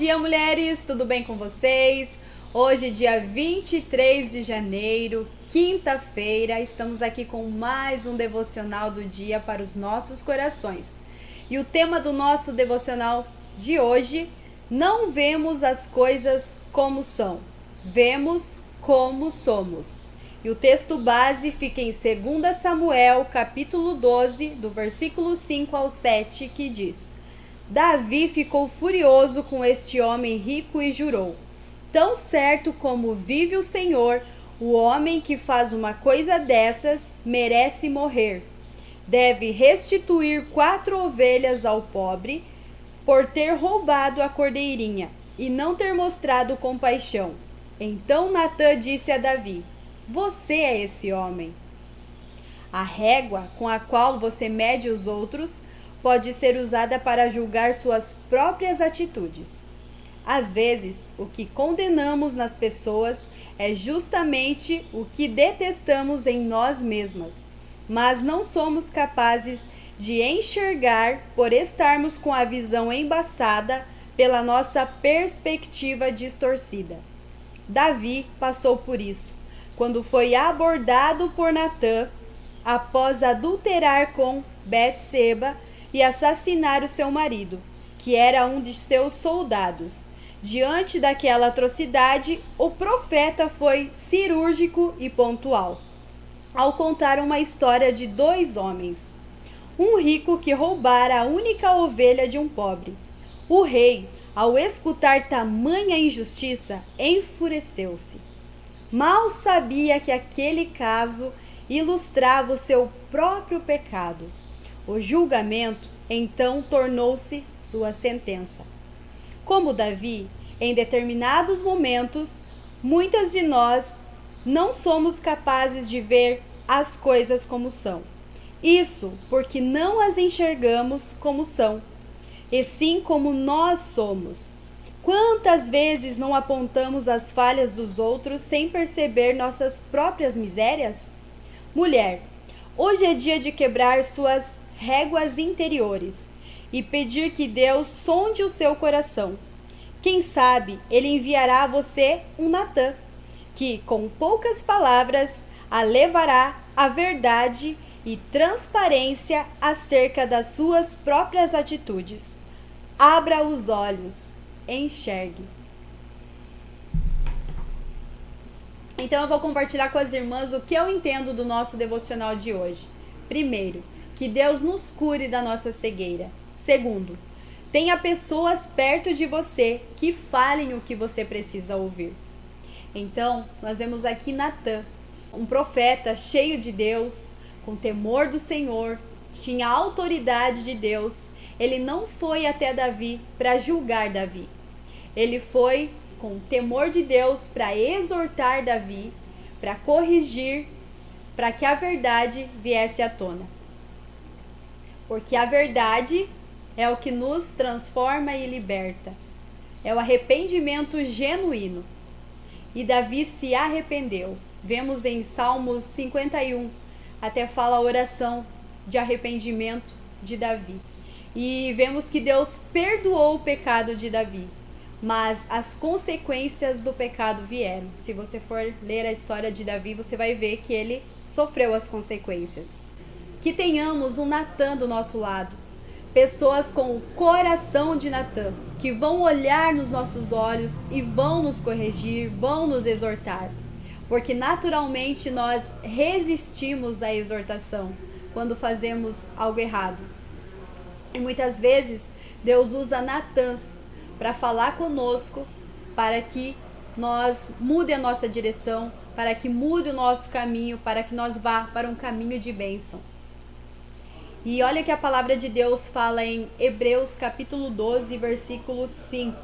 dia, mulheres! Tudo bem com vocês? Hoje, dia 23 de janeiro, quinta-feira, estamos aqui com mais um devocional do dia para os nossos corações. E o tema do nosso devocional de hoje: não vemos as coisas como são, vemos como somos. E o texto base fica em 2 Samuel, capítulo 12, do versículo 5 ao 7, que diz: Davi ficou furioso com este homem rico e jurou: tão certo como vive o Senhor, o homem que faz uma coisa dessas merece morrer. Deve restituir 4 ovelhas ao pobre por ter roubado a cordeirinha e não ter mostrado compaixão. Então Natã disse a Davi: você é esse homem. A régua com a qual você mede os outros pode ser usada para julgar suas próprias atitudes. Às vezes, o que condenamos nas pessoas é justamente o que detestamos em nós mesmas, mas não somos capazes de enxergar por estarmos com a visão embaçada pela nossa perspectiva distorcida. Davi passou por isso, quando foi abordado por Natã após adulterar com Betseba e assassinar o seu marido, que era um de seus soldados. Diante daquela atrocidade, o profeta foi cirúrgico e pontual, ao contar uma história de 2 homens. Um rico que roubara a única ovelha de um pobre. O rei, ao escutar tamanha injustiça, enfureceu-se. Mal sabia que aquele caso ilustrava o seu próprio pecado. O julgamento, então, tornou-se sua sentença. Como Davi, em determinados momentos, muitas de nós não somos capazes de ver as coisas como são. Isso porque não as enxergamos como são, e sim como nós somos. Quantas vezes não apontamos as falhas dos outros sem perceber nossas próprias misérias? Mulher, hoje é dia de quebrar suas réguas interiores e pedir que Deus sonde o seu coração. Quem sabe Ele enviará a você um Natã, que com poucas palavras a levará à verdade e transparência acerca das suas próprias atitudes. Abra os olhos, enxergue. Então eu vou compartilhar com as irmãs o que eu entendo do nosso devocional de hoje. Primeiro, que Deus nos cure da nossa cegueira. Segundo, tenha pessoas perto de você que falem o que você precisa ouvir. Então, nós vemos aqui Natã, um profeta cheio de Deus, com temor do Senhor, tinha a autoridade de Deus. Ele não foi até Davi para julgar Davi. Ele foi com temor de Deus para exortar Davi, para corrigir, para que a verdade viesse à tona. Porque a verdade é o que nos transforma e liberta. É o arrependimento genuíno. E Davi se arrependeu. Vemos em Salmos 51, até fala a oração de arrependimento de Davi. E vemos que Deus perdoou o pecado de Davi, mas as consequências do pecado vieram. Se você for ler a história de Davi, você vai ver que ele sofreu as consequências. Que tenhamos um Natã do nosso lado, pessoas com o coração de Natã, que vão olhar nos nossos olhos e vão nos corrigir, vão nos exortar. Porque naturalmente nós resistimos à exortação quando fazemos algo errado. E muitas vezes Deus usa Natãs para falar conosco, para que nós mude a nossa direção, para que mude o nosso caminho, para que nós vá para um caminho de bênção. E olha que a palavra de Deus fala em Hebreus capítulo 12, versículo 5.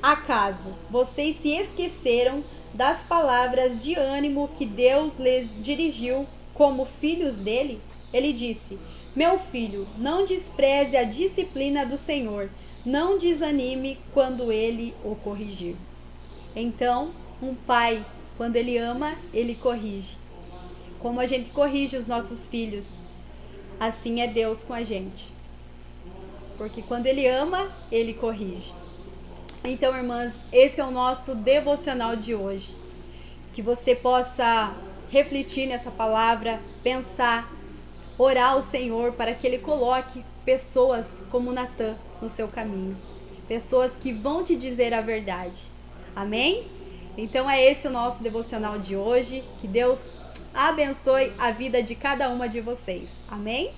Acaso vocês se esqueceram das palavras de ânimo que Deus lhes dirigiu como filhos dele? Ele disse: meu filho, não despreze a disciplina do Senhor, não desanime quando ele o corrigir. Então, um pai, quando ele ama, ele corrige. Como a gente corrige os nossos filhos, assim é Deus com a gente. porque quando Ele ama, Ele corrige. Então, irmãs, esse é o nosso devocional de hoje. Que você possa refletir nessa palavra, pensar, orar ao Senhor para que Ele coloque pessoas como Natan no seu caminho. Pessoas que vão te dizer a verdade. Amém? Então é esse o nosso devocional de hoje. Que Deus abençoe a vida de cada uma de vocês. Amém?